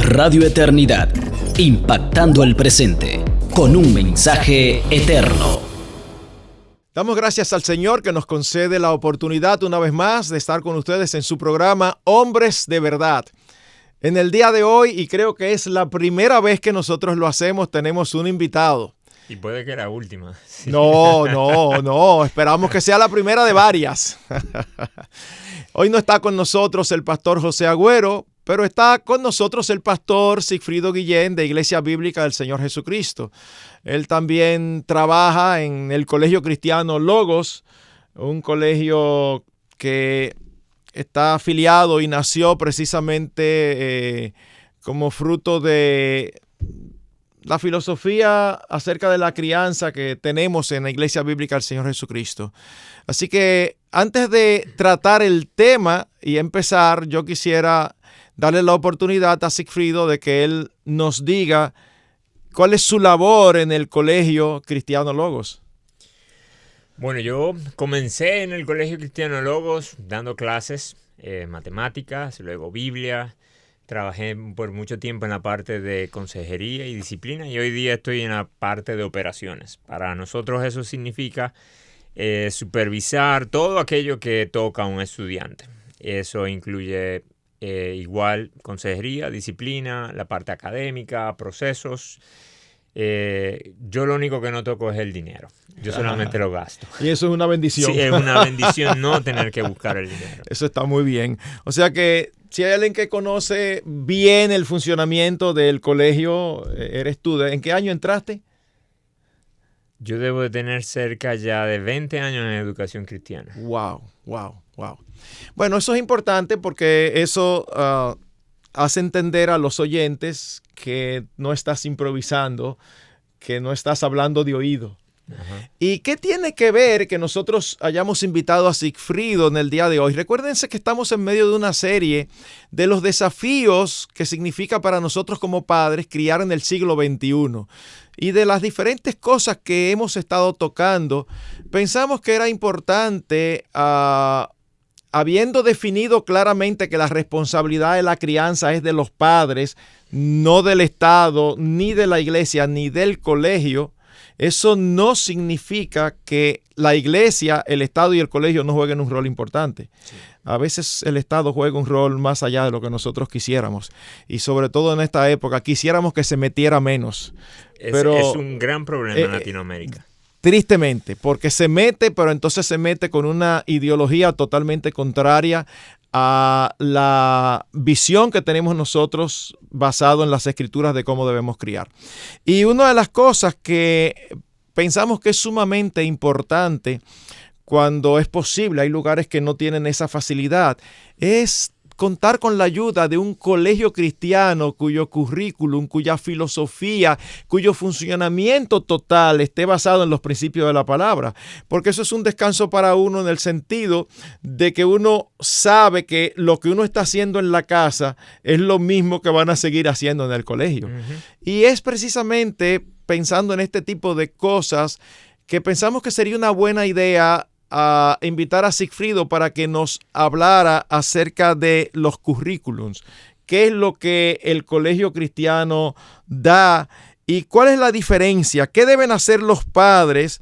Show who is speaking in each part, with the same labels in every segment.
Speaker 1: Radio Eternidad, impactando el presente con un mensaje eterno.
Speaker 2: Damos gracias al Señor que nos concede la oportunidad una vez más de estar con ustedes en su programa Hombres de Verdad. En el día de hoy, y creo que es la primera vez que nosotros lo hacemos, tenemos un invitado.
Speaker 3: Y puede que la última. Sí.
Speaker 2: No, esperamos que sea la primera de varias. Hoy no está con nosotros el pastor José Agüero, pero está con nosotros el pastor Sigfrido Guillén de Iglesia Bíblica del Señor Jesucristo. Él también trabaja en el Colegio Cristiano Logos, un colegio que está afiliado y nació precisamente como fruto de la filosofía acerca de la crianza que tenemos en la Iglesia Bíblica del Señor Jesucristo. Así que antes de tratar el tema y empezar, yo quisiera darle la oportunidad a Sigfrido de que él nos diga cuál es su labor en el Colegio Cristiano Logos.
Speaker 3: Bueno, yo comencé en el Colegio Cristiano Logos dando clases, matemáticas, luego Biblia. Trabajé por mucho tiempo en la parte de consejería y disciplina y hoy día estoy en la parte de operaciones. Para nosotros eso significa supervisar todo aquello que toca a un estudiante. Eso incluye igual consejería, disciplina, la parte académica, procesos. Yo lo único que no toco es el dinero. Yo solamente lo gasto.
Speaker 2: Y eso es una bendición.
Speaker 3: Sí, es una bendición no tener que buscar el dinero.
Speaker 2: Eso está muy bien. O sea que si hay alguien que conoce bien el funcionamiento del colegio, eres tú. ¿En qué año entraste?
Speaker 3: Yo debo de tener cerca ya de 20 años en educación cristiana.
Speaker 2: Wow. Bueno, eso es importante porque eso hace entender a los oyentes que no estás improvisando, que no estás hablando de oído. Ajá. ¿Y qué tiene que ver que nosotros hayamos invitado a Sigfrido en el día de hoy? Recuérdense que estamos en medio de una serie de los desafíos que significa para nosotros como padres criar en el siglo XXI. Y de las diferentes cosas que hemos estado tocando, pensamos que era importante, habiendo definido claramente que la responsabilidad de la crianza es de los padres, no del Estado, ni de la iglesia, ni del colegio. Eso no significa que la iglesia, el Estado y el colegio no jueguen un rol importante. Sí. A veces el Estado juega un rol más allá de lo que nosotros quisiéramos. Y sobre todo en esta época, quisiéramos que se metiera menos. Pero
Speaker 3: es un gran problema en Latinoamérica.
Speaker 2: Tristemente, porque se mete, pero entonces se mete con una ideología totalmente contraria a la visión que tenemos nosotros basado en las escrituras de cómo debemos criar. Y una de las cosas que pensamos que es sumamente importante cuando es posible, hay lugares que no tienen esa facilidad, es contar con la ayuda de un colegio cristiano cuyo currículum, cuya filosofía, cuyo funcionamiento total esté basado en los principios de la palabra. Porque eso es un descanso para uno en el sentido de que uno sabe que lo que uno está haciendo en la casa es lo mismo que van a seguir haciendo en el colegio. Uh-huh. Y es precisamente pensando en este tipo de cosas que pensamos que sería una buena idea a invitar a Sigfrido para que nos hablara acerca de los currículums, qué es lo que el colegio cristiano da y cuál es la diferencia, qué deben hacer los padres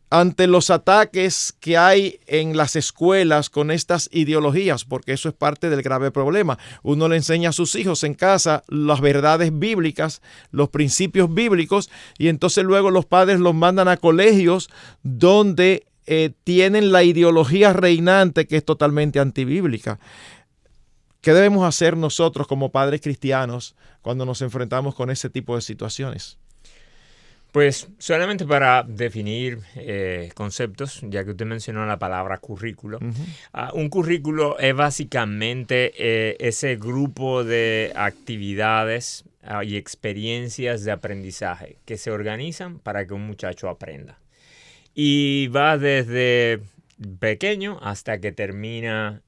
Speaker 2: ante los ataques que hay en las escuelas con estas ideologías, porque eso es parte del grave problema. Uno le enseña a sus hijos en casa las verdades bíblicas, los principios bíblicos, y entonces luego los padres los mandan a colegios donde tienen la ideología reinante que es totalmente antibíblica. ¿Qué debemos hacer nosotros como padres cristianos cuando nos enfrentamos con ese tipo de situaciones?
Speaker 3: Pues solamente para definir conceptos, ya que usted mencionó la palabra currículo. Uh-huh. Un currículo es básicamente ese grupo de actividades y experiencias de aprendizaje que se organizan para que un muchacho aprenda. Y va desde pequeño hasta que termina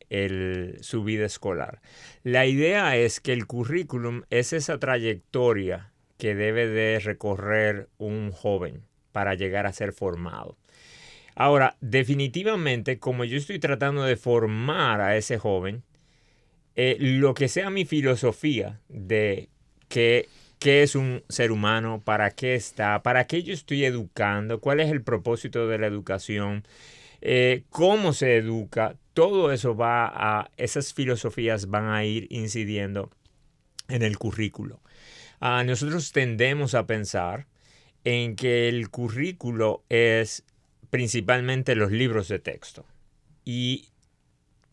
Speaker 3: su vida escolar. La idea es que el currículum es esa trayectoria que debe de recorrer un joven para llegar a ser formado. Ahora, definitivamente, como yo estoy tratando de formar a ese joven, lo que sea mi filosofía de qué es un ser humano, para qué está, para qué yo estoy educando, cuál es el propósito de la educación, cómo se educa. Todo eso esas filosofías van a ir incidiendo en el currículo. Nosotros tendemos a pensar en que el currículo es principalmente los libros de texto. Y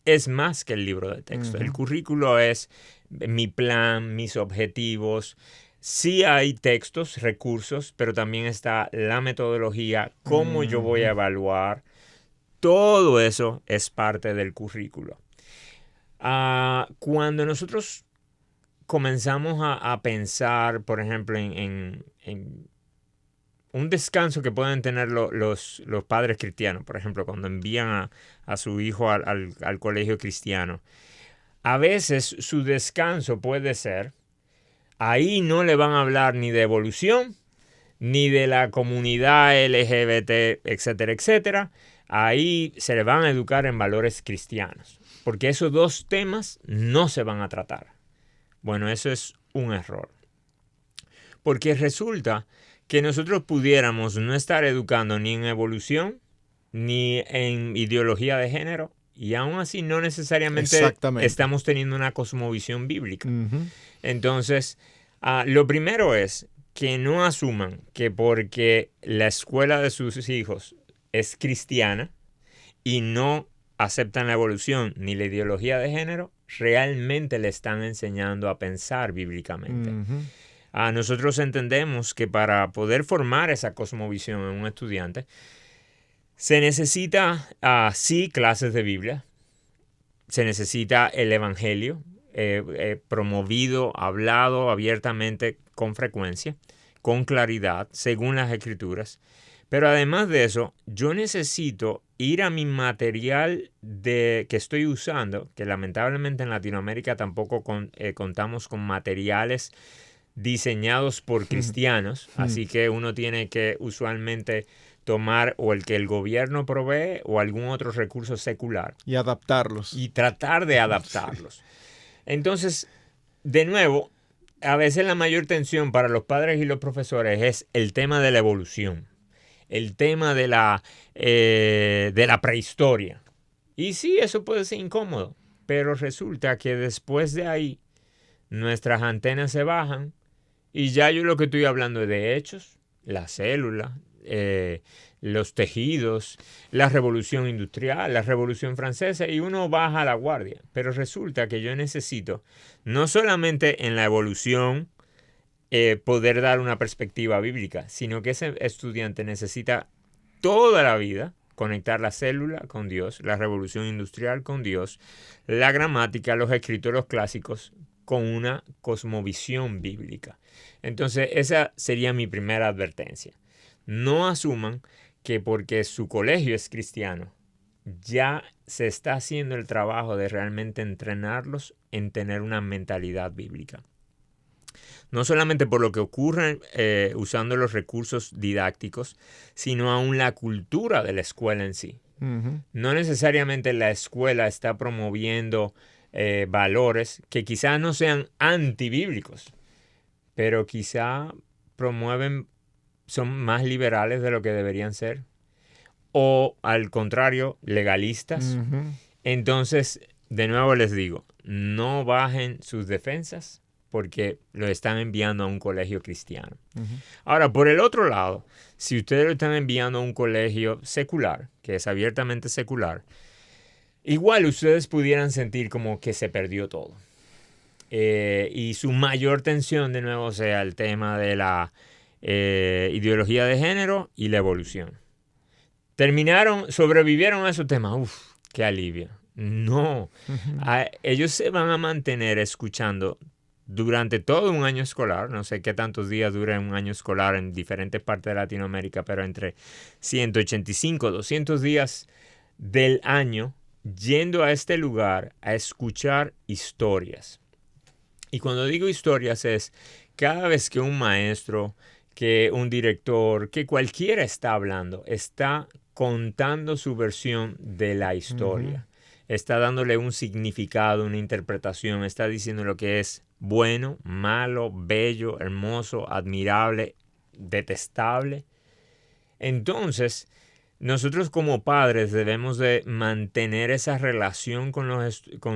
Speaker 3: es más que el libro de texto. El currículo es mi plan, mis objetivos. Sí hay textos, recursos, pero también está la metodología, cómo yo voy a evaluar. Todo eso es parte del currículo. Cuando nosotros comenzamos a pensar, por ejemplo, en un descanso que pueden tener los padres cristianos, por ejemplo, cuando envían a su hijo al colegio cristiano, a veces su descanso puede ser, ahí no le van a hablar ni de evolución, ni de la comunidad LGBT, etcétera, etcétera. Ahí se le van a educar en valores cristianos, porque esos dos temas no se van a tratar. Bueno, eso es un error. Porque resulta que nosotros pudiéramos no estar educando ni en evolución, ni en ideología de género, y aún así no necesariamente estamos teniendo una cosmovisión bíblica. Entonces, lo primero es que no asuman que porque la escuela de sus hijos es cristiana y no aceptan la evolución ni la ideología de género, realmente le están enseñando a pensar bíblicamente. Nosotros entendemos que para poder formar esa cosmovisión en un estudiante, se necesita, sí, clases de Biblia, se necesita el Evangelio, promovido, hablado abiertamente con frecuencia, con claridad, según las Escrituras. Pero además de eso, yo necesito ir a mi material que estoy usando, que lamentablemente en Latinoamérica tampoco contamos con materiales diseñados por cristianos, así que uno tiene que usualmente tomar o el que el gobierno provee o algún otro recurso secular.
Speaker 2: Y adaptarlos.
Speaker 3: Y tratar de adaptarlos. Entonces, de nuevo, a veces la mayor tensión para los padres y los profesores es el tema de la evolución, el tema de la prehistoria. Y sí, eso puede ser incómodo, pero resulta que después de ahí nuestras antenas se bajan y ya yo lo que estoy hablando es de hechos, la célula, los tejidos, la revolución industrial, la revolución francesa, y uno baja la guardia. Pero resulta que yo necesito, no solamente en la evolución, poder dar una perspectiva bíblica, sino que ese estudiante necesita toda la vida conectar la célula con Dios, la revolución industrial con Dios, la gramática, los escritos, los clásicos, con una cosmovisión bíblica. Entonces, esa sería mi primera advertencia. No asuman que porque su colegio es cristiano, ya se está haciendo el trabajo de realmente entrenarlos en tener una mentalidad bíblica. No solamente por lo que ocurre usando los recursos didácticos, sino aún la cultura de la escuela en sí. No necesariamente la escuela está promoviendo valores que quizás no sean antibíblicos, pero quizá son más liberales de lo que deberían ser, o al contrario, legalistas. Entonces, de nuevo les digo, no bajen sus defensas porque lo están enviando a un colegio cristiano. Ahora, por el otro lado, si ustedes lo están enviando a un colegio secular, que es abiertamente secular, igual ustedes pudieran sentir como que se perdió todo. Y su mayor tensión, de nuevo, sea el tema de la ideología de género y la evolución. Sobrevivieron a esos temas. Uf, qué alivio. No, ellos se van a mantener escuchando durante todo un año escolar. No sé qué tantos días dura un año escolar en diferentes partes de Latinoamérica, pero entre 185, 200 días del año, yendo a este lugar a escuchar historias. Y cuando digo historias es cada vez que un maestro, que un director, que cualquiera está hablando, está contando su versión de la historia. Está dándole un significado, una interpretación, está diciendo lo que es bueno, malo, bello, hermoso, admirable, detestable. Entonces, nosotros como padres debemos de mantener esa relación con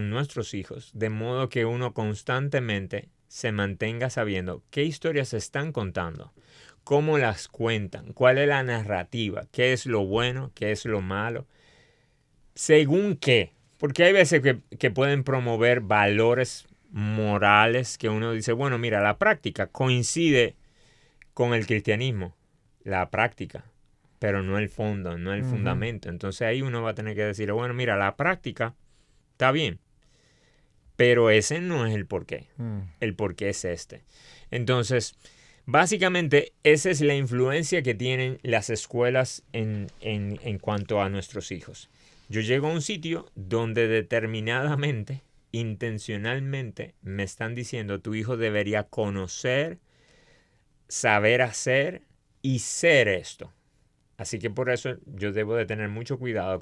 Speaker 3: nuestros hijos, de modo que uno constantemente se mantenga sabiendo qué historias se están contando, cómo las cuentan, cuál es la narrativa, qué es lo bueno, qué es lo malo, según qué. Porque hay veces que pueden promover valores morales que uno dice, bueno, mira, la práctica coincide con el cristianismo, la práctica, pero no el fondo, no el fundamento. Entonces ahí uno va a tener que decir, bueno, mira, la práctica está bien, pero ese no es el porqué. El porqué es este. Entonces, básicamente, esa es la influencia que tienen las escuelas en cuanto a nuestros hijos. Yo llego a un sitio donde determinadamente, intencionalmente, me están diciendo, tu hijo debería conocer, saber hacer y ser esto. Así que por eso yo debo de tener mucho cuidado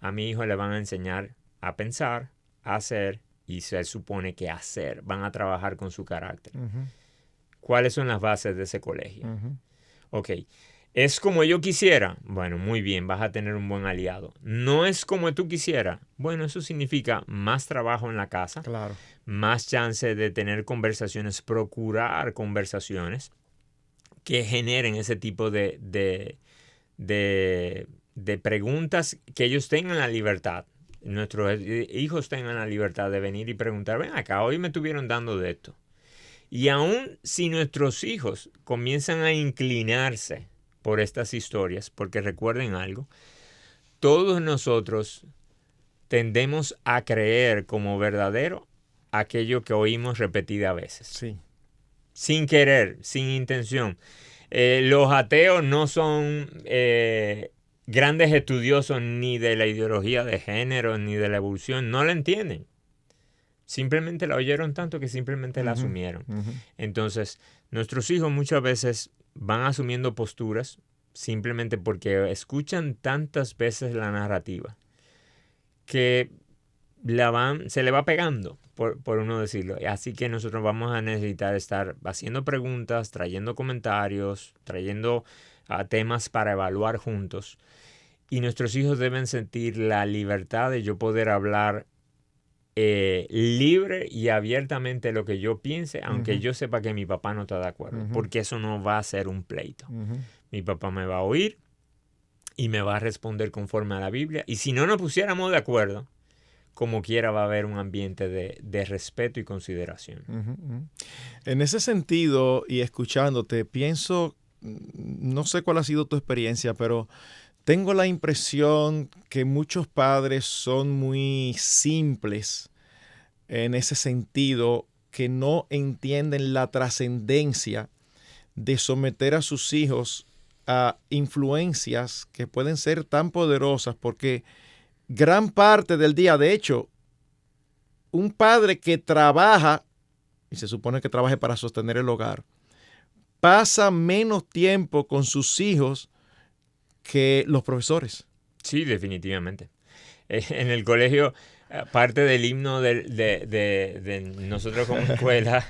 Speaker 3: a mi hijo le van a enseñar a pensar, a hacer y se supone que hacer. Van a trabajar con su carácter. ¿Cuáles son las bases de ese colegio? Ok, ¿es como yo quisiera? Bueno, muy bien, vas a tener un buen aliado. ¿No es como tú quisieras? Bueno, eso significa más trabajo en la casa,
Speaker 2: Claro.
Speaker 3: más chance de tener conversaciones, procurar conversaciones que generen ese tipo de preguntas, que ellos tengan la libertad, nuestros hijos tengan la libertad de venir y preguntar, ven acá, hoy me estuvieron dando de esto. Y aún si nuestros hijos comienzan a inclinarse por estas historias, porque recuerden algo, todos nosotros tendemos a creer como verdadero aquello que oímos repetidas veces.
Speaker 2: Sí.
Speaker 3: Sin querer, sin intención. Los ateos no son grandes estudiosos ni de la ideología de género ni de la evolución, no la entienden. Simplemente la oyeron tanto que simplemente la asumieron. Entonces, nuestros hijos muchas veces van asumiendo posturas simplemente porque escuchan tantas veces la narrativa que se le va pegando, por uno decirlo. Así que nosotros vamos a necesitar estar haciendo preguntas, trayendo comentarios, trayendo temas para evaluar juntos. Y nuestros hijos deben sentir la libertad de yo poder hablar libre y abiertamente lo que yo piense, aunque yo sepa que mi papá no está de acuerdo, porque eso no va a ser un pleito. Mi papá me va a oír y me va a responder conforme a la Biblia. Y si no nos pusiéramos de acuerdo, como quiera va a haber un ambiente de respeto y consideración.
Speaker 2: En ese sentido, y escuchándote, pienso, no sé cuál ha sido tu experiencia, pero tengo la impresión que muchos padres son muy simples en ese sentido, que no entienden la trascendencia de someter a sus hijos a influencias que pueden ser tan poderosas, porque gran parte del día, de hecho, un padre que trabaja, y se supone que trabaje para sostener el hogar, pasa menos tiempo con sus hijos que los profesores.
Speaker 3: Sí, definitivamente. En el colegio, parte del himno de nosotros como escuela,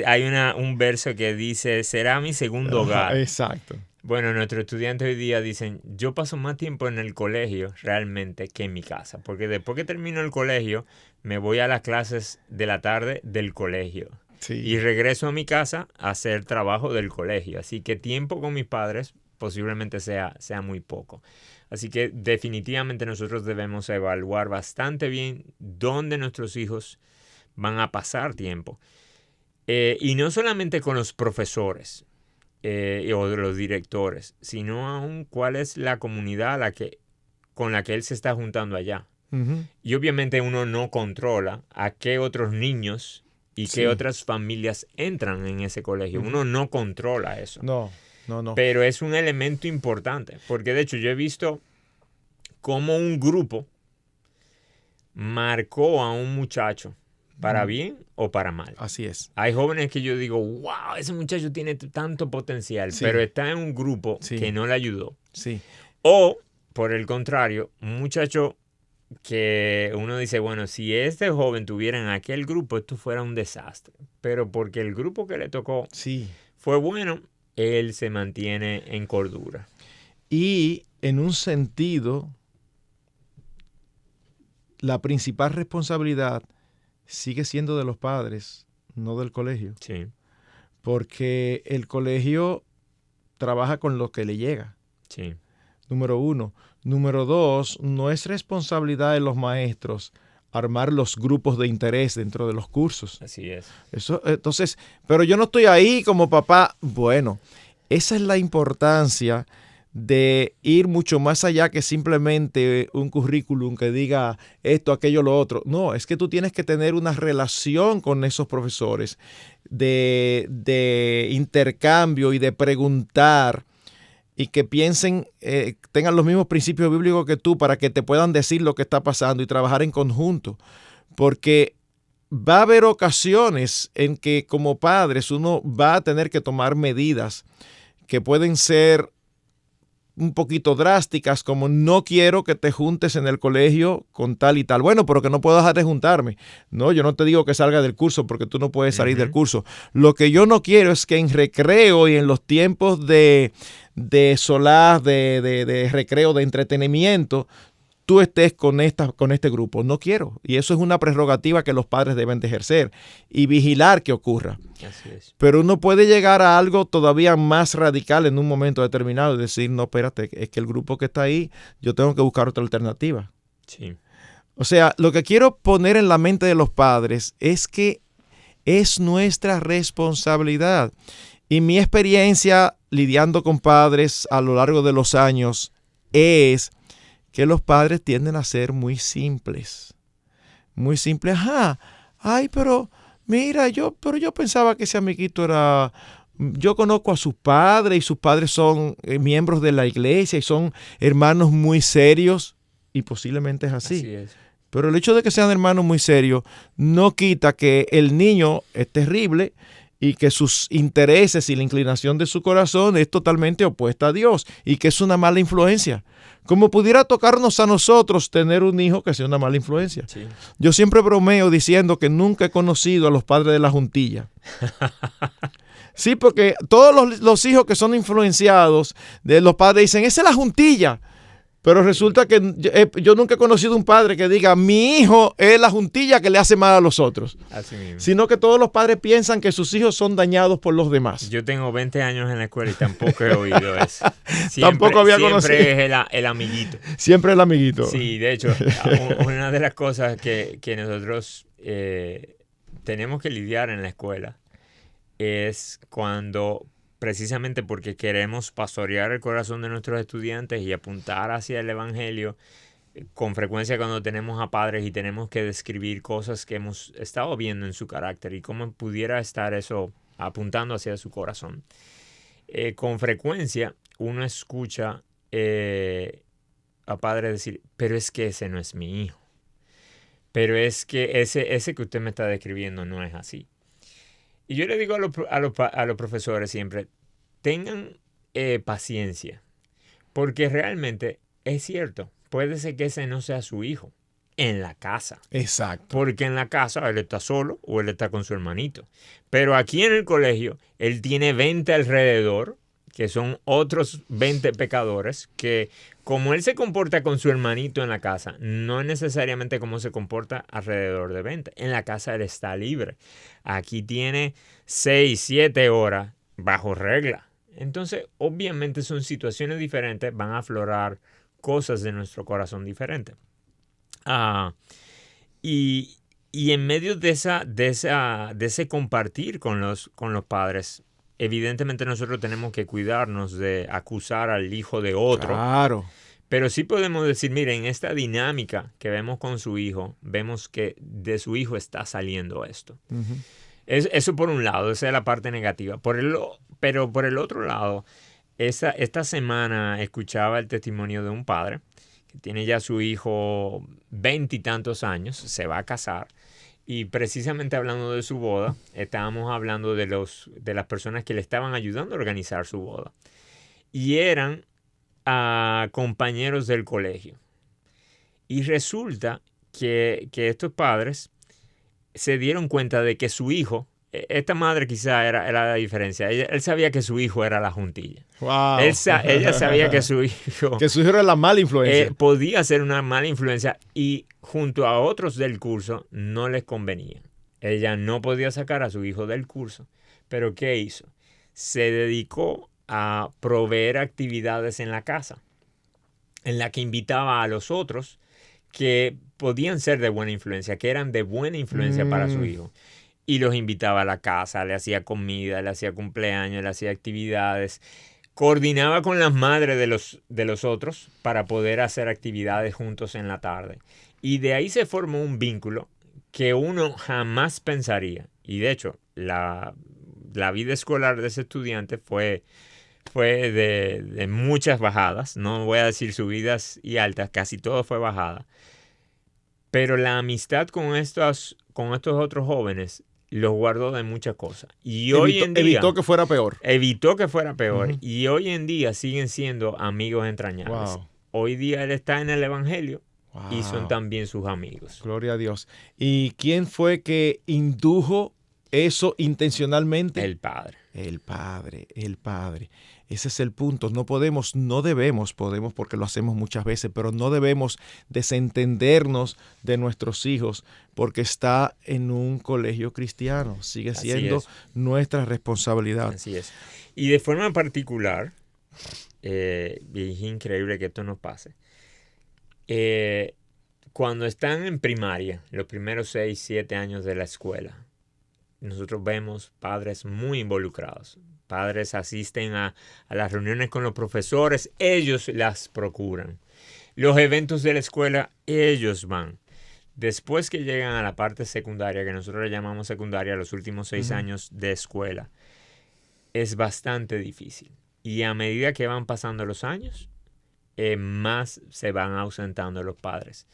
Speaker 3: hay un verso que dice, será mi segundo hogar.
Speaker 2: Exacto.
Speaker 3: Bueno, nuestros estudiantes hoy día dicen, yo paso más tiempo en el colegio realmente que en mi casa, porque después que termino el colegio, me voy a las clases de la tarde del colegio. Sí. Y regreso a mi casa a hacer trabajo del colegio. Así que tiempo con mis padres posiblemente sea muy poco. Así que definitivamente nosotros debemos evaluar bastante bien dónde nuestros hijos van a pasar tiempo. Y no solamente con los profesores o de los directores, sino aún cuál es la comunidad con la que él se está juntando allá. Y obviamente uno no controla a qué otros niños y qué otras familias entran en ese colegio. Uno no controla eso.
Speaker 2: No.
Speaker 3: Pero es un elemento importante, porque de hecho yo he visto cómo un grupo marcó a un muchacho para bien o para mal.
Speaker 2: Así es.
Speaker 3: Hay jóvenes que yo digo, wow, ese muchacho tiene tanto potencial, pero está en un grupo que no le ayudó.
Speaker 2: Sí.
Speaker 3: O, por el contrario, un muchacho que uno dice, bueno, si este joven tuviera en aquel grupo, esto fuera un desastre. Pero porque el grupo que le tocó
Speaker 2: Sí.
Speaker 3: fue bueno, él se mantiene en cordura.
Speaker 2: Y en un sentido, la principal responsabilidad sigue siendo de los padres, no del colegio.
Speaker 3: Sí,
Speaker 2: Porque el colegio trabaja con lo que le llega.
Speaker 3: sí.
Speaker 2: Número uno. Número dos, no es responsabilidad de los maestros armar los grupos de interés dentro de los cursos.
Speaker 3: Así es.
Speaker 2: Eso, entonces, pero yo no estoy ahí como papá. Bueno, esa es la importancia de ir mucho más allá que simplemente un currículum que diga esto, aquello, lo otro. No, es que tú tienes que tener una relación con esos profesores de intercambio y de preguntar y que piensen, tengan los mismos principios bíblicos que tú para que te puedan decir lo que está pasando y trabajar en conjunto. Porque va a haber ocasiones en que como padres uno va a tener que tomar medidas que pueden ser un poquito drásticas, como no quiero que te juntes en el colegio con tal y tal. Bueno, pero que no puedo dejar de juntarme. No, yo no te digo que salga del curso porque tú no puedes salir del curso. Lo que yo no quiero es que en recreo y en los tiempos de solaz, de recreo, de entretenimiento, tú estés con este grupo. No quiero. Y eso es una prerrogativa que los padres deben de ejercer y vigilar que ocurra.
Speaker 3: Así es.
Speaker 2: Pero uno puede llegar a algo todavía más radical en un momento determinado y decir, no, espérate, es que el grupo que está ahí, yo tengo que buscar otra alternativa.
Speaker 3: Sí.
Speaker 2: O sea, lo que quiero poner en la mente de los padres es que es nuestra responsabilidad. Y mi experiencia lidiando con padres a lo largo de los años es que los padres tienden a ser muy simples. Muy simples. Ajá. Ay, pero mira, yo pensaba que ese amiguito era... Yo conozco a sus padres y sus padres son miembros de la iglesia y son hermanos muy serios y posiblemente es así.
Speaker 3: Así es.
Speaker 2: Pero el hecho de que sean hermanos muy serios no quita que el niño es terrible y que sus intereses y la inclinación de su corazón es totalmente opuesta a Dios y que es una mala influencia. Como pudiera tocarnos a nosotros tener un hijo que sea una mala influencia.
Speaker 3: Sí.
Speaker 2: Yo siempre bromeo diciendo que nunca he conocido a los padres de la juntilla. Sí, porque todos los hijos que son influenciados de los padres dicen, esa es la juntilla. Pero resulta que yo nunca he conocido un padre que diga, mi hijo es la juntilla que le hace mal a los otros.
Speaker 3: Así mismo.
Speaker 2: Sino que todos los padres piensan que sus hijos son dañados por los demás.
Speaker 3: Yo tengo 20 años en la escuela y tampoco he oído eso.
Speaker 2: Tampoco había conocido.
Speaker 3: Siempre es el amiguito.
Speaker 2: Siempre el amiguito.
Speaker 3: Sí, de hecho, una de las cosas que nosotros tenemos que lidiar en la escuela es cuando, precisamente porque queremos pastorear el corazón de nuestros estudiantes y apuntar hacia el evangelio, con frecuencia cuando tenemos a padres y tenemos que describir cosas que hemos estado viendo en su carácter y cómo pudiera estar eso apuntando hacia su corazón. Con frecuencia uno escucha a padres decir, pero es que ese no es mi hijo. Pero es que ese que usted me está describiendo no es así. Y yo le digo a los profesores siempre, tengan paciencia, porque realmente es cierto, puede ser que ese no sea su hijo en la casa.
Speaker 2: Exacto.
Speaker 3: Porque en la casa él está solo o él está con su hermanito. Pero aquí en el colegio él tiene 20 alrededor, que son otros 20 pecadores, que como él se comporta con su hermanito en la casa, no es necesariamente como se comporta alrededor de 20. En la casa él está libre. Aquí tiene 6, 7 horas bajo regla. Entonces, obviamente son situaciones diferentes, van a aflorar cosas de nuestro corazón diferentes. Y en medio de ese compartir con los padres, evidentemente nosotros tenemos que cuidarnos de acusar al hijo de otro.
Speaker 2: Claro.
Speaker 3: Pero sí podemos decir, miren, esta dinámica que vemos con su hijo, vemos que de su hijo está saliendo esto.
Speaker 2: Uh-huh.
Speaker 3: Eso por un lado, esa es la parte negativa. Pero por el otro lado, esta semana escuchaba el testimonio de un padre que tiene ya su hijo 20 y tantos años, se va a casar. Y precisamente hablando de su boda, estábamos hablando de las personas que le estaban ayudando a organizar su boda. Y eran compañeros del colegio. Y resulta que estos padres se dieron cuenta de que su hijo, esta madre quizá era la diferencia, él sabía que su hijo era la juntilla.
Speaker 2: Wow.
Speaker 3: Ella sabía que su hijo...
Speaker 2: que su hijo era la mala influencia.
Speaker 3: Podía ser una mala influencia y junto a otros del curso no les convenía. Ella no podía sacar a su hijo del curso. Pero ¿qué hizo? Se dedicó a proveer actividades en la casa, en la que invitaba a los otros que podían ser de buena influencia, que eran de buena influencia para su hijo. Y los invitaba a la casa, le hacía comida, le hacía cumpleaños, le hacía actividades. Coordinaba con las madres de los otros para poder hacer actividades juntos en la tarde. Y de ahí se formó un vínculo que uno jamás pensaría. Y de hecho, la vida escolar de ese estudiante fue de muchas bajadas. No voy a decir subidas y altas, casi todo fue bajada. Pero la amistad con estos otros jóvenes los guardó de muchas cosas. Y hoy en día...
Speaker 2: Evitó que fuera peor.
Speaker 3: Evitó que fuera peor.
Speaker 2: Uh-huh.
Speaker 3: Y hoy en día siguen siendo amigos entrañables.
Speaker 2: Wow.
Speaker 3: Hoy día él está en el Evangelio.
Speaker 2: Wow.
Speaker 3: Y son también sus amigos.
Speaker 2: Gloria a Dios. ¿Y quién fue que indujo eso intencionalmente?
Speaker 3: El Padre.
Speaker 2: El Padre, el Padre. Ese es el punto. No debemos porque lo hacemos muchas veces, pero no debemos desentendernos de nuestros hijos porque está en un colegio cristiano. Sigue siendo nuestra responsabilidad.
Speaker 3: Así es. Y de forma particular, es increíble que esto nos pase. Cuando están en primaria, los primeros 6, 7 años de la escuela, nosotros vemos padres muy involucrados. Padres asisten a las reuniones con los profesores, ellos las procuran. Los eventos de la escuela, ellos van. Después que llegan a la parte secundaria, que nosotros le llamamos secundaria, los últimos 6 años de escuela, es bastante difícil. Y a medida que van pasando los años, más se van ausentando los padres.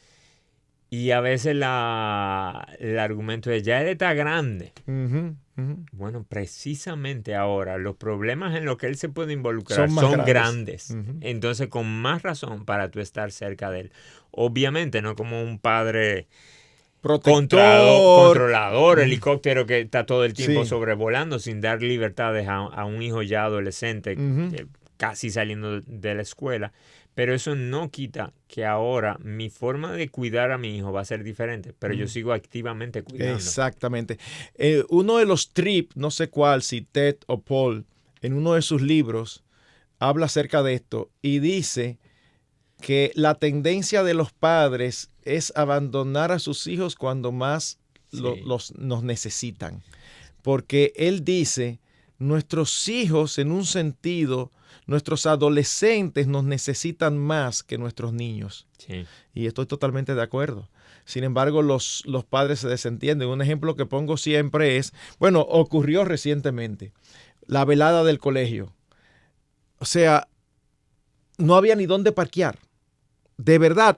Speaker 3: Y a veces el argumento es, ya él está grande.
Speaker 2: Uh-huh, uh-huh.
Speaker 3: Bueno, precisamente ahora, los problemas en los que él se puede involucrar son grandes.
Speaker 2: Uh-huh.
Speaker 3: Entonces, con más razón para tú estar cerca de él. Obviamente, no como un padre controlador, helicóptero que está todo el tiempo sobrevolando sin dar libertades a un hijo ya adolescente, casi saliendo de la escuela. Pero eso no quita que ahora mi forma de cuidar a mi hijo va a ser diferente, pero yo sigo activamente cuidando.
Speaker 2: Exactamente. Uno de los Tripp, no sé cuál, si Ted o Paul, en uno de sus libros, habla acerca de esto y dice que la tendencia de los padres es abandonar a sus hijos cuando más nos necesitan. Porque él dice, nuestros hijos en un sentido... Nuestros adolescentes nos necesitan más que nuestros niños.
Speaker 3: Sí.
Speaker 2: Y estoy totalmente de acuerdo. Sin embargo, los padres se desentienden. Un ejemplo que pongo siempre es, bueno, ocurrió recientemente, la velada del colegio. O sea, no había ni dónde parquear. De verdad,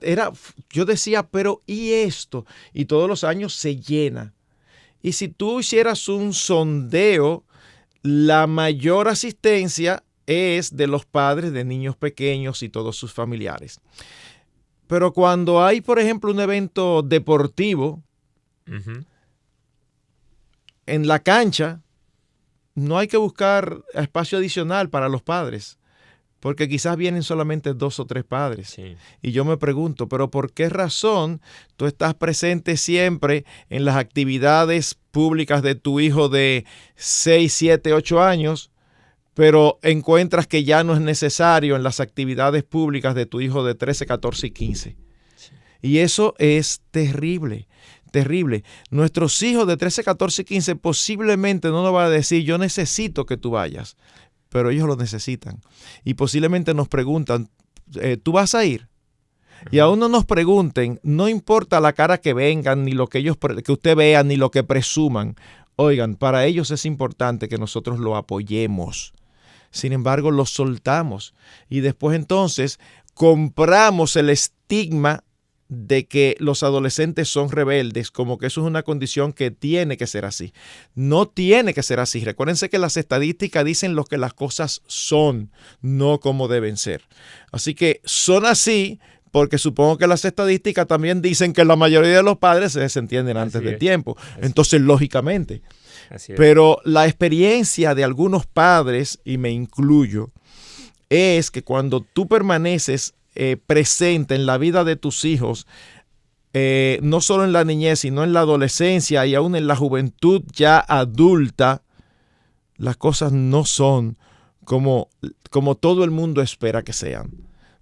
Speaker 2: yo decía, pero ¿y esto? Y todos los años se llena. Y si tú hicieras un sondeo, la mayor asistencia es de los padres de niños pequeños y todos sus familiares. Pero cuando hay, por ejemplo, un evento deportivo, en la cancha, no hay que buscar espacio adicional para los padres, porque quizás vienen solamente 2 o 3 padres.
Speaker 3: Sí.
Speaker 2: Y yo me pregunto, ¿pero por qué razón tú estás presente siempre en las actividades públicas de tu hijo de 6, 7, 8 años, pero encuentras que ya no es necesario en las actividades públicas de tu hijo de 13, 14 y 15? Sí. Y eso es terrible, terrible. Nuestros hijos de 13, 14 y 15 posiblemente no nos van a decir, yo necesito que tú vayas, pero ellos lo necesitan. Y posiblemente nos preguntan, ¿tú vas a ir? Y aún no nos pregunten, no importa la cara que vengan, ni lo que usted vea, ni lo que presuman. Oigan, para ellos es importante que nosotros lo apoyemos. Sin embargo, lo soltamos. Y después entonces compramos el estigma de que los adolescentes son rebeldes, como que eso es una condición que tiene que ser así. No tiene que ser así. Recuérdense que las estadísticas dicen lo que las cosas son, no como deben ser. Así que son así porque supongo que las estadísticas también dicen que la mayoría de los padres se desentienden antes de tiempo. Entonces, lógicamente.
Speaker 3: Así es.
Speaker 2: Pero la experiencia de algunos padres, y me incluyo, es que cuando tú permaneces presente en la vida de tus hijos, no solo en la niñez, sino en la adolescencia y aún en la juventud ya adulta, las cosas no son como todo el mundo espera que sean.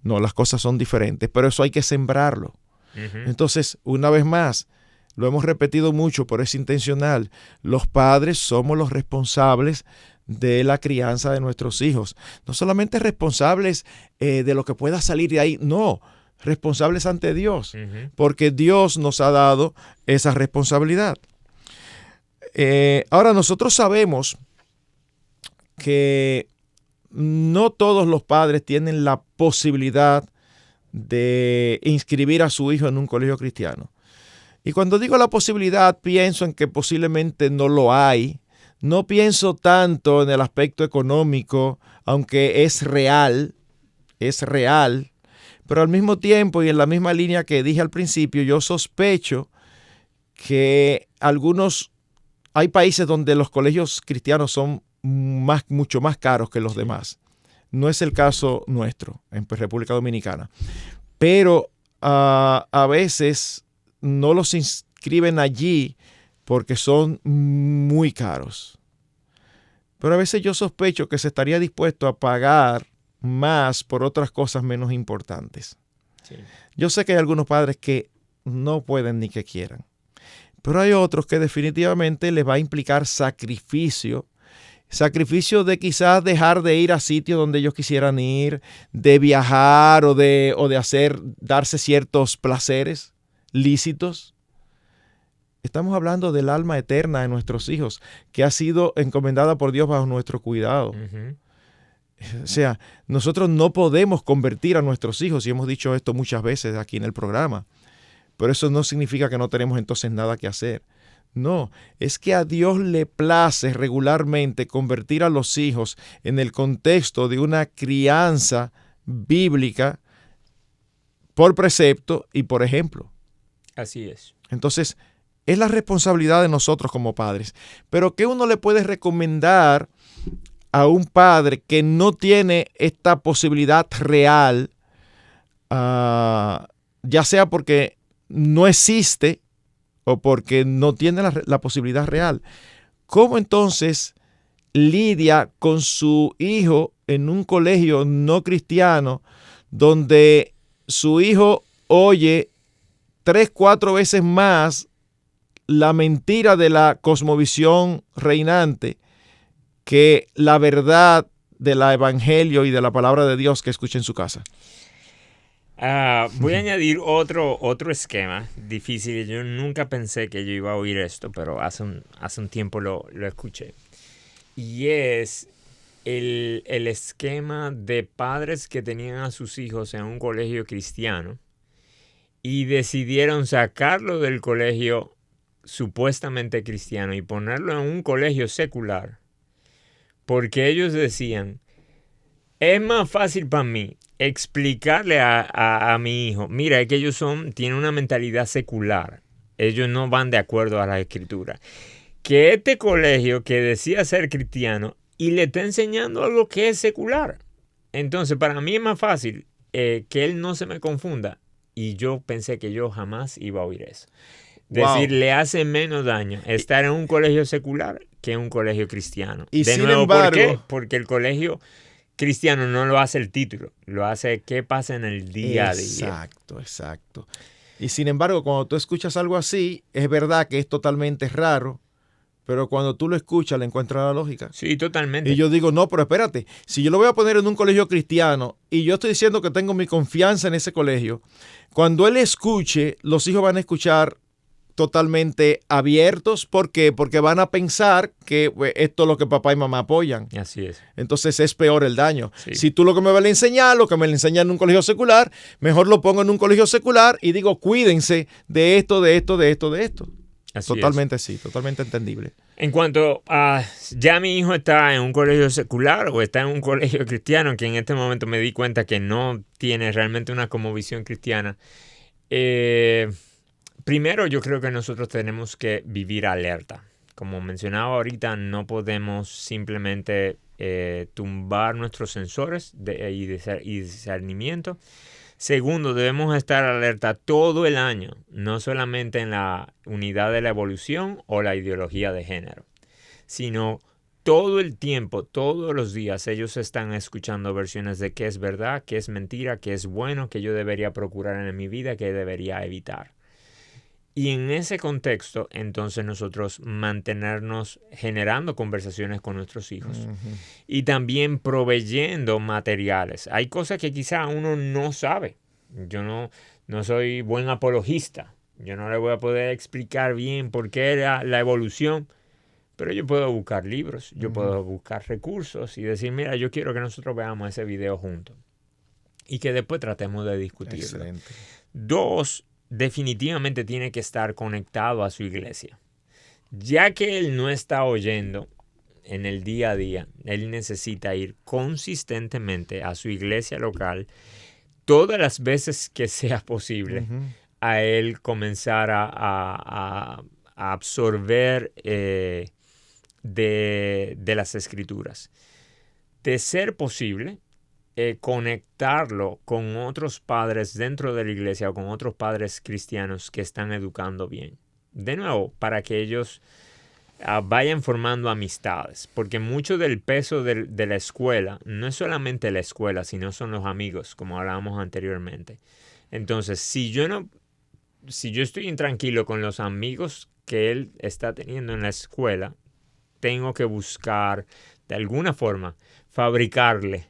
Speaker 2: No, las cosas son diferentes, pero eso hay que sembrarlo. Entonces, una vez más, lo hemos repetido mucho, pero es intencional. Los padres somos los responsables de la crianza de nuestros hijos. No solamente responsables de lo que pueda salir de ahí, no, responsables ante Dios, porque Dios nos ha dado esa responsabilidad. Ahora, nosotros sabemos que no todos los padres tienen la posibilidad de inscribir a su hijo en un colegio cristiano. Y cuando digo la posibilidad, pienso en que posiblemente no lo hay. No pienso tanto en el aspecto económico, aunque es real, pero al mismo tiempo y en la misma línea que dije al principio, yo sospecho que hay países donde los colegios cristianos son mucho más caros que los demás. No es el caso nuestro en República Dominicana. Pero a veces no los inscriben allí porque son muy caros. Pero a veces yo sospecho que se estaría dispuesto a pagar más por otras cosas menos importantes. Sí. Yo sé que hay algunos padres que no pueden ni que quieran. Pero hay otros que definitivamente les va a implicar sacrificio de quizás dejar de ir a sitios donde ellos quisieran ir, de viajar o de darse ciertos placeres lícitos. Estamos hablando del alma eterna de nuestros hijos, que ha sido encomendada por Dios bajo nuestro cuidado. O sea, nosotros no podemos convertir a nuestros hijos, y hemos dicho esto muchas veces aquí en el programa, pero eso no significa que no tenemos entonces nada que hacer. No, es que a Dios le place regularmente convertir a los hijos en el contexto de una crianza bíblica por precepto y por ejemplo.
Speaker 3: Así es.
Speaker 2: Entonces, es la responsabilidad de nosotros como padres. Pero ¿qué uno le puede recomendar a un padre que no tiene esta posibilidad real, ya sea porque no existe o porque no tiene la posibilidad real? ¿Cómo entonces lidia con su hijo en un colegio no cristiano donde su hijo oye 3, 4 veces más la mentira de la cosmovisión reinante que la verdad del evangelio y de la palabra de Dios que escucha en su casa?
Speaker 3: Voy a añadir otro esquema difícil. Yo nunca pensé que yo iba a oír esto, pero hace un tiempo lo escuché. Y es el esquema de padres que tenían a sus hijos en un colegio cristiano y decidieron sacarlo del colegio supuestamente cristiano y ponerlo en un colegio secular, porque ellos decían, es más fácil para mí explicarle a mi hijo, mira, es que ellos tienen una mentalidad secular, ellos no van de acuerdo a la escritura, que este colegio que decía ser cristiano y le está enseñando algo que es secular. Entonces para mí es más fácil que él no se me confunda, y yo pensé que yo jamás iba a oír eso. Decir, le hace menos daño estar en un colegio secular que en un colegio cristiano.
Speaker 2: Y
Speaker 3: de
Speaker 2: sin
Speaker 3: nuevo,
Speaker 2: embargo,
Speaker 3: ¿por qué? Porque el colegio cristiano no lo hace el título, lo hace qué pasa en el día a día.
Speaker 2: Exacto. Y sin embargo, cuando tú escuchas algo así, es verdad que es totalmente raro, pero cuando tú lo escuchas le encuentras la lógica.
Speaker 3: Sí, totalmente.
Speaker 2: Y yo digo, no, pero espérate, si yo lo voy a poner en un colegio cristiano y yo estoy diciendo que tengo mi confianza en ese colegio, cuando él escuche, los hijos van a escuchar totalmente abiertos. ¿Por qué? Porque van a pensar que esto es lo que papá y mamá apoyan.
Speaker 3: Así es.
Speaker 2: Entonces es peor el daño.
Speaker 3: Sí.
Speaker 2: Si tú lo que me vas a enseñar, lo que me enseñan en un colegio secular, mejor lo pongo en un colegio secular y digo, cuídense de esto.
Speaker 3: Así
Speaker 2: totalmente es. Sí, totalmente entendible.
Speaker 3: En cuanto a, ya mi hijo está en un colegio secular o está en un colegio cristiano, que en este momento me di cuenta que no tiene realmente una cosmovisión cristiana. Primero, yo creo que nosotros tenemos que vivir alerta. Como mencionaba ahorita, no podemos simplemente tumbar nuestros sensores y discernimiento. Segundo, debemos estar alerta todo el año, no solamente en la unidad de la evolución o la ideología de género, sino todo el tiempo, todos los días, ellos están escuchando versiones de qué es verdad, qué es mentira, qué es bueno, qué yo debería procurar en mi vida, qué debería evitar. Y en ese contexto, entonces nosotros mantenernos generando conversaciones con nuestros hijos y también proveyendo materiales. Hay cosas que quizá uno no sabe. Yo no soy buen apologista. Yo no le voy a poder explicar bien por qué era la evolución, pero yo puedo buscar libros, yo puedo buscar recursos y decir, mira, yo quiero que nosotros veamos ese video juntos y que después tratemos de discutirlo.
Speaker 2: Excelente.
Speaker 3: 2, definitivamente tiene que estar conectado a su iglesia. Ya que él no está oyendo en el día a día, él necesita ir consistentemente a su iglesia local todas las veces que sea posible a él comenzar a absorber de las escrituras. De ser posible, conectarlo con otros padres dentro de la iglesia o con otros padres cristianos que están educando bien. De nuevo, para que ellos vayan formando amistades, porque mucho del peso de la escuela no es solamente la escuela, sino son los amigos, como hablábamos anteriormente. Entonces, si yo estoy intranquilo con los amigos que él está teniendo en la escuela, tengo que buscar de alguna forma fabricarle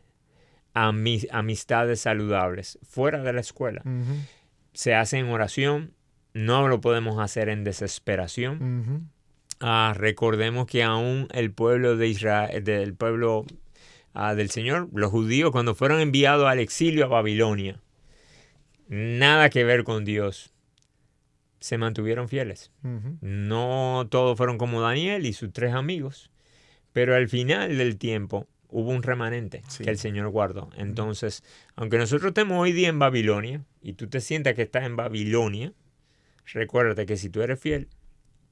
Speaker 3: amistades saludables fuera de la escuela. Se hace en oración, no lo podemos hacer en desesperación. Recordemos que aún el pueblo de Israel, del pueblo del Señor, los judíos, cuando fueron enviados al exilio a Babilonia, nada que ver con Dios, se mantuvieron fieles. No todos fueron como Daniel y sus 3 amigos, pero al final del tiempo hubo un remanente que el Señor guardó. Entonces, aunque nosotros estemos hoy día en Babilonia y tú te sientas que estás en Babilonia, recuérdate que si tú eres fiel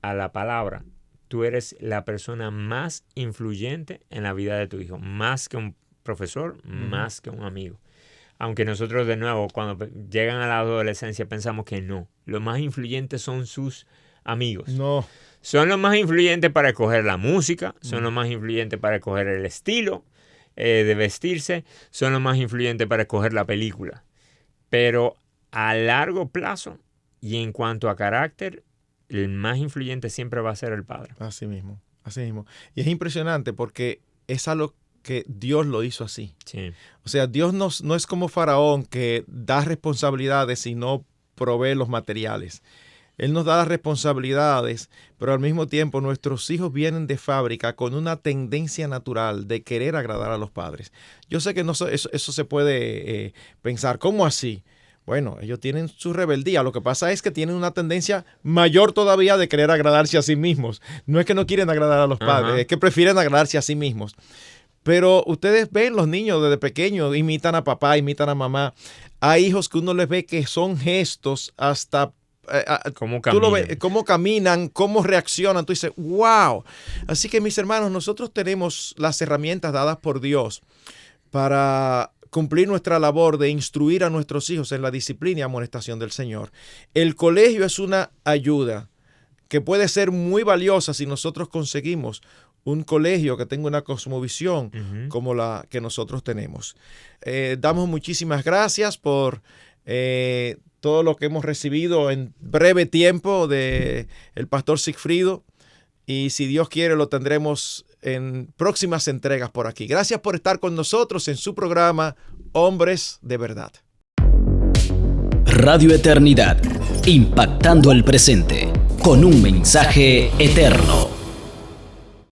Speaker 3: a la palabra, tú eres la persona más influyente en la vida de tu hijo, más que un profesor, más que un amigo. Aunque nosotros, de nuevo, cuando llegan a la adolescencia pensamos que no. Los más influyentes son sus amigos.
Speaker 2: No.
Speaker 3: Son los más influyentes para escoger la música, son los más influyentes para escoger el estilo de vestirse, son los más influyentes para escoger la película. Pero a largo plazo y en cuanto a carácter, el más influyente siempre va a ser el padre.
Speaker 2: Así mismo, así mismo. Y es impresionante porque es algo que Dios lo hizo así.
Speaker 3: Sí.
Speaker 2: O sea, Dios no es como Faraón que da responsabilidades y no provee los materiales. Él nos da las responsabilidades, pero al mismo tiempo nuestros hijos vienen de fábrica con una tendencia natural de querer agradar a los padres. Yo sé que eso se puede pensar, ¿cómo así? Bueno, ellos tienen su rebeldía. Lo que pasa es que tienen una tendencia mayor todavía de querer agradarse a sí mismos. No es que no quieren agradar a los padres, es que prefieren agradarse a sí mismos. Pero ustedes ven, los niños desde pequeños imitan a papá, imitan a mamá. Hay hijos que uno les ve que son gestos hasta...
Speaker 3: ¿Cómo
Speaker 2: tú lo ves, cómo caminan, cómo reaccionan. Tú dices, wow. Así que mis hermanos, nosotros tenemos las herramientas dadas por Dios para cumplir nuestra labor de instruir a nuestros hijos en la disciplina y amonestación del Señor. El colegio es una ayuda que puede ser muy valiosa si nosotros conseguimos un colegio que tenga una cosmovisión como la que nosotros tenemos. Damos muchísimas gracias por todo lo que hemos recibido en breve tiempo de el pastor Sigfrido, y si Dios quiere lo tendremos en próximas entregas por aquí. Gracias por estar con nosotros en su programa Hombres de Verdad.
Speaker 1: Radio Eternidad, impactando el presente con un mensaje eterno.